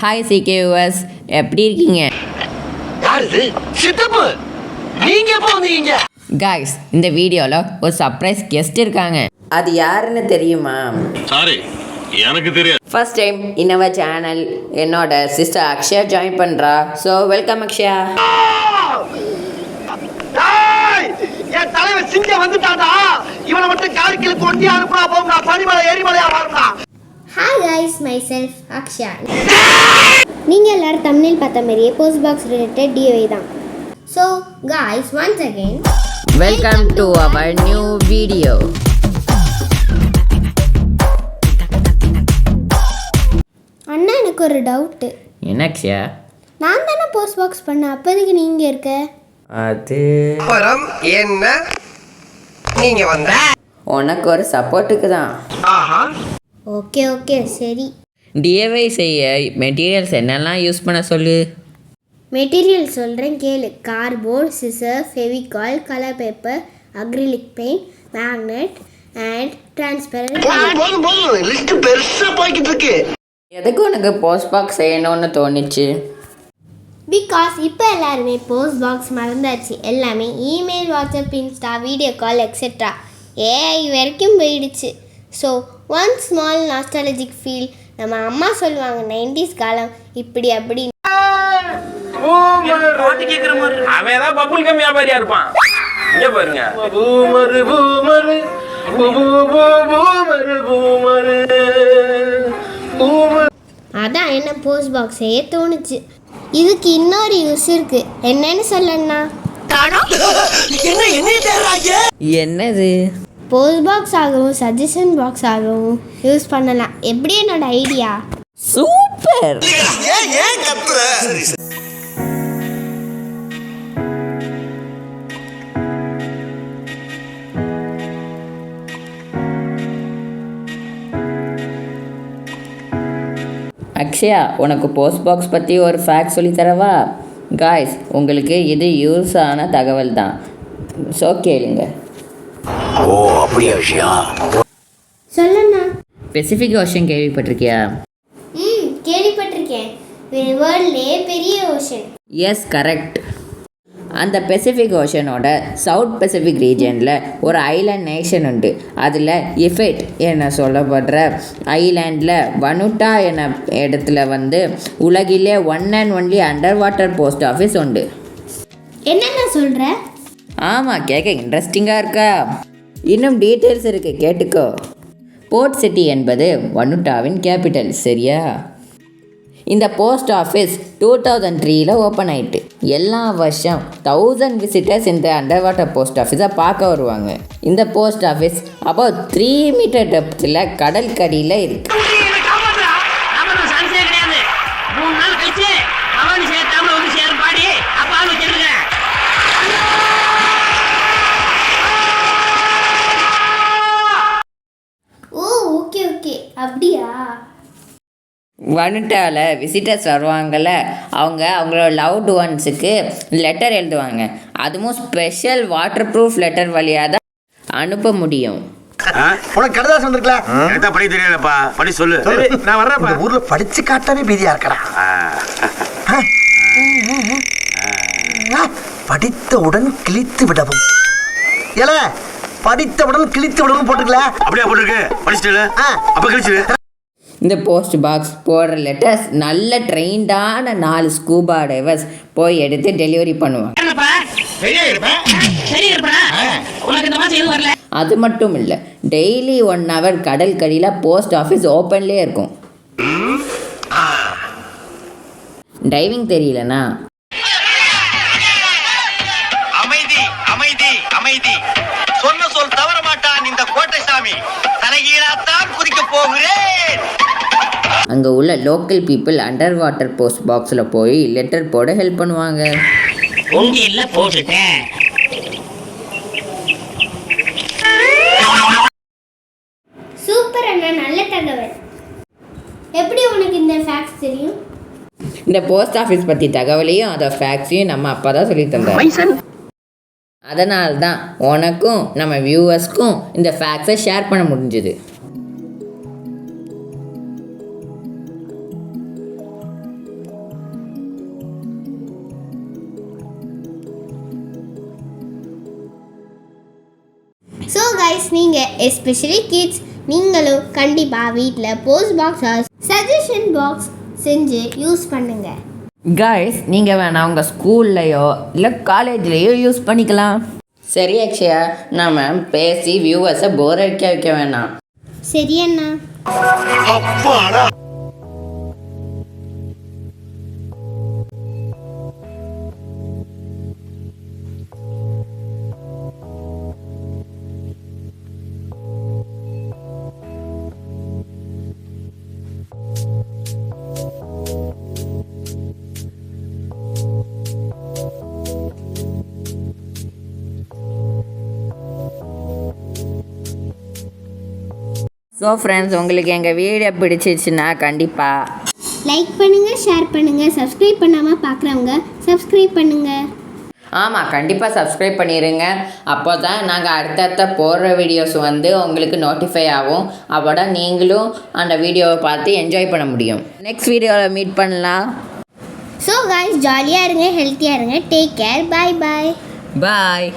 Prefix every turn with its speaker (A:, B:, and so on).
A: Hi சிகே viewers, எப்படி இருக்கீங்க? Guys, இந்த வீடியோவில் ஒரு சர்ப்ரைஸ் கெஸ்ட் இருக்காங்க. அது யாருன்னு தெரியுமா?
B: சாரி, எனக்கு தெரியாது.
A: ஃபர்ஸ்ட் டைம் இன்னவ சேனல் என்னோட சிஸ்டர் அக்ஷயா ஜாயின் பண்ணுறா. So welcome Akshaya.
C: என் தலைவர் சிங்க வந்துட்டாடா. இவனை மட்டும் கார்கில் கொண்டு அனுப்புனா போகும்டா. பனிமலை எரிமலையா மாறும்டா.
D: Hi guys, myself Aksha. நீங்க எல்லாரும் thumbnail பார்த்த மாதிரியே post box related DIY தான். So guys, once again
A: welcome to our new video.
D: அண்ணா, எனக்கு ஒரு டவுட்.
A: என்ன அக்ஷயா?
D: நான் தானே post box பண்ண, அப்போதைக்கு நீங்க இருக்க?
A: அது
C: அப்புறம் என்ன நீங்க வந்த?
A: உனக்கு ஒரு சப்போர்ட்டுக்கு தான்.
C: ஆஹா,
D: ஓகே சரி.
A: டிஐவை செய்ய மெட்டீரியல்ஸ் என்னெல்லாம் யூஸ் பண்ண சொல்லு.
D: மெட்டீரியல் சொல்கிறேன் கேளு. Cardboard, scissor, Fevicol, colour paper, acrylic paint, magnet and transparent.
C: போதும் லிஸ்ட் பெருசா போய்கிட்டு இருக்கு.
A: எதுக்கு உனக்கு போஸ்ட் பாக்ஸ் செய்யணும்னு தோணுச்சு?
D: பிகாஸ் இப்போ எல்லாருமே போஸ்ட் பாக்ஸ் மறந்தாச்சு. எல்லாமே email, WhatsApp, Insta, video call etcetera AI வரைக்கும் போயிடுச்சு. So one small nostalgic feel. நம்ம அம்மா சொல்லுவாங்க 90s காலம் இப்படி அப்படி.
E: அவன் தான் பப்புள் கம் வியாபாரியா இருப்பான். இங்க பாருங்க, boomer boomer boomer boomer boomer.
D: அதான் என்ன போஸ்ட் பாக்ஸ் செய்ய தோணுச்சு. இதுக்கு இன்னொரு யூஸ் இருக்கு. என்னன்னு சொல்லணும்னா,
A: என்னது?
D: போஸ்ட் பாக்ஸ் ஆகவும் சஜஷன் பாக்ஸ் ஆகவும் யூஸ் பண்ணலாம். எப்படி என்னோட ஐடியா?
A: சூப்பர். அக்ஷயா, உனக்கு போஸ்ட் பாக்ஸ் பற்றி ஒரு ஃபேக்ட் சொல்லித்தரவா? காய்ஸ், உங்களுக்கு இது யூஸ் ஆன தகவல் தான். ஸோ கேளுங்க.
C: ஓ, அப்படியா விஷயம்?
D: சொல்லண்ணா.
A: பெசிபிக் ஓஷன் கேள்விப்பட்டிருக்கியா?
D: கேள்விப்பட்டிருக்கேன். வேர்ல்ட்லேயே பெரிய ஓஷன்.
A: Yes, correct. அந்த பெசிபிக் ஓஷனோட சவுத் பெசிபிக் ரீஜனில் ஒரு ஐலாண்ட் நேஷன் உண்டு. அதில் இஃபெட் என சொல்லப்படுற ஐலாண்டில் வனுட்டா என இடத்துல உலகிலே one and only under water post office உண்டு.
D: என்னென்ன சொல்கிற?
A: ஆமாம், கேட்க இன்ட்ரெஸ்டிங்காக இருக்கா? இன்னும் டீட்டெயில்ஸ் இருக்குது, கேட்டுக்கோ. போர்ட் சிட்டி என்பது வனுட்டாவின் கேபிட்டல், சரியா? இந்த போஸ்ட் ஆஃபீஸ் 2003 ஓப்பன் ஆயிட்டு. எல்லா வருஷம் 1000 விசிட்டர்ஸ் இந்த அண்டர் வாட்டர் போஸ்ட் ஆஃபீஸை பார்க்க வருவாங்க. இந்த போஸ்ட் ஆஃபீஸ் about 3 மீட்டர் டெப்த்தில் கடல் கடியில் இருக்கு.
D: அப்படியா?
A: வனுட்டாவில் விசிட்டர்ஸ் வருவாங்கள்ல, அவங்களோட லவ்ட் ஒன்ஸுக்கு லெட்டர் எழுதுவாங்க. அதுவும் ஸ்பெஷல் வாட்டர் ப்ரூஃப் லெட்டர் வழியாக தான் அனுப்ப முடியும்.
C: உனக்கு கடிதாசம் வந்திருக்கலாம்.
B: எனக்கு படி தெரியலப்பா, படி சொல்லு.
C: நான் வர்றேன். ஊர்ல படிச்சு காட்டாவே பீதியா இருக்கடா. படித்தவுடன் கிழித்து விடவும். ஏல, படித்தவுடன் கிழித்து விடவும் போட்டுக்கல.
B: அப்படியே போட்டுருக்கு. படிச்சுட்டு அப்ப கிழிச்சு.
A: இந்த போஸ்ட் பாக்ஸ் போடுற லெட்டர்ஸ் நல்ல ட்ரெயின்டான 4 ஸ்கூபா டைவர்ஸ் போய் எடுத்து டெலிவரி பண்ணுவாங்க. அது மட்டும் இல்லை, டெய்லி 1 hour கடல் கடியில் போஸ்ட் ஆஃபீஸ் ஓப்பன்லேயே இருக்கும். டைவிங் தெரியலனா
C: அமைதி அமைதி அமைதி. சொன்ன சொல் தவற மாட்டான் இந்த கோட்டை சாமி. தலைகீழாத்தான் குதிக்க போகிறேன்.
A: அங்கே உள்ள local people under water post பாக்ஸில் போய் லெட்டர் போட ஹெல்ப் பண்ணுவாங்க.
D: சூப்பர் அண்ணா, நல்ல தகவல். எப்படி உனக்கு இந்த ஃபேக்ட்ஸ் தெரியும்?
A: இந்த போஸ்ட் ஆஃபீஸ் பற்றி தகவலையும் அதை ஃபேக்ட்ஸையும் நம்ம அப்பா தான் சொல்லி தந்தார். அதனால தான் உனக்கும் நம்ம வியூவர்ஸ்க்கும் இந்த ஃபேக்ட்ஸை ஷேர் பண்ண முடிஞ்சுது.
D: நீங்கள் எஸ்பெஷலி கிட்ஸ் நீங்களும் கண்டிப்பாக வீட்டில் போஸ்ட் பாக்ஸ் சஜஷன் பாக்ஸ் செஞ்சு யூஸ் பண்ணுங்கள்.
A: கைஸ் நீங்கள் வேணாம் உங்கள் ஸ்கூல்லையோ இல்லை காலேஜ்லேயோ யூஸ் பண்ணிக்கலாம். சரி அக்ஷயா, நம்ம பேசி வியூவர்ஸை போர் அடிக்க வைக்க வேணாம்.
D: சரி அண்ணா.
A: ஸோ ஃப்ரெண்ட்ஸ், உங்களுக்கு எங்கள் வீடியோ பிடிச்சிருச்சுன்னா கண்டிப்பாக
D: லைக் பண்ணுங்கள், ஷேர் பண்ணுங்கள், சப்ஸ்கிரைப் பண்ணாமல் பார்க்குறவங்க சப்ஸ்கிரைப் பண்ணுங்கள்.
A: ஆமாம், கண்டிப்பாக சப்ஸ்கிரைப் பண்ணிடுங்க. அப்போ தான் நாங்கள் அடுத்தடுத்த போடுற வீடியோஸ் உங்களுக்கு நோட்டிஃபை ஆகும். அப்போட நீங்களும் அந்த வீடியோவை பார்த்து என்ஜாய் பண்ண முடியும். நெக்ஸ்ட் வீடியோவில் மீட் பண்ணலாம்.
D: ஸோ காய்ஸ், ஜாலியாக இருங்க, ஹெல்த்தியாக இருங்க. Take care. Bye bye.
A: பாய்.